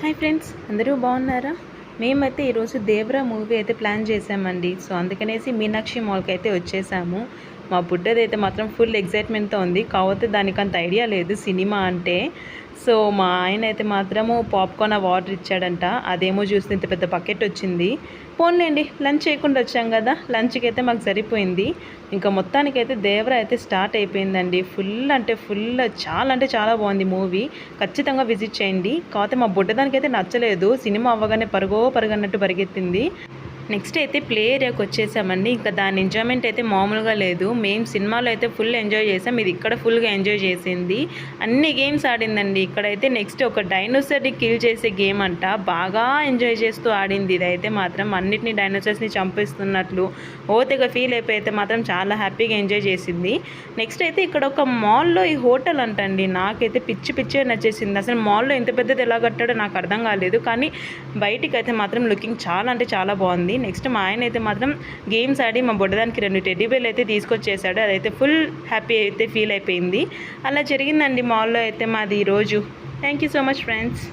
Hi friends, అందరూ బాగున్నారా? మేమైతే ఈరోజు దేవరా మూవీ అయితే ప్లాన్ చేసామండి. సో అందుకనేసి మీనాక్షి మాల్కి అయితే వచ్చేసాము. మా బుడ్డదైతే మాత్రం ఫుల్ ఎగ్జైట్మెంట్తో ఉంది. కాకపోతే దానికి అంత ఐడియా లేదు సినిమా అంటే. సో మా ఆయన అయితే మాత్రము పాప్కార్న్ వాటర్ ఇచ్చాడంట. అదేమో చూస్తే ఇంత పెద్ద బకెట్ వచ్చింది. పోన్లేండి, లంచ్ చేయకుండా వచ్చాం కదా, లంచ్కి అయితే మాకు సరిపోయింది. ఇంకా మొత్తానికైతే దేవరా అయితే స్టార్ట్ అయిపోయిందండి. చాలా అంటే చాలా బాగుంది మూవీ. ఖచ్చితంగా విజిట్ చేయండి. కాకపోతే మా బుడ్డదానికైతే నచ్చలేదు. సినిమా అవ్వగానే పరుగన్నట్టు పరిగెత్తింది. నెక్స్ట్ అయితే ప్లే ఏరియాకి వచ్చేసామండి. ఇంకా దాని ఎంజాయ్మెంట్ అయితే మామూలుగా లేదు. మేము సినిమాలో అయితే ఫుల్ ఎంజాయ్ చేసాం. ఇది ఇక్కడ ఫుల్గా ఎంజాయ్ చేసింది. అన్ని గేమ్స్ ఆడిందండి. ఇక్కడైతే నెక్స్ట్ ఒక డైనోసార్ని కిల్ చేసే గేమ్ అంట. బాగా ఎంజాయ్ చేస్తూ ఆడింది. ఇదైతే మాత్రం అన్నిటినీ డైనోసార్స్ని చంపేస్తున్నట్లు ఓతగా ఫీల్ అయిపోయితే మాత్రం చాలా హ్యాపీగా ఎంజాయ్ చేసింది. నెక్స్ట్ అయితే ఇక్కడ ఒక మాల్లో ఈ హోటల్ అంటండి. నాకైతే పిచ్చిగా నచ్చేసింది. అసలు మాల్లో ఇంత పెద్దది ఎలా కట్టాడో నాకు అర్థం కాలేదు. కానీ బయటికి అయితే మాత్రం లుకింగ్ చాలా అంటే చాలా బాగుంది. నెక్స్ట్ మా ఆయన అయితే మాత్రం గేమ్స్ ఆడి మా బుడ్డదానికి 2 టెడ్డీ బేర్లు అయితే తీసుకొచ్చేసాడు. అదైతే ఫుల్ హ్యాపీ అయితే ఫీల్ అయిపోయింది. అలా జరిగిందండి మాల్లో అయితే మాది ఈరోజు. Thank you so much friends.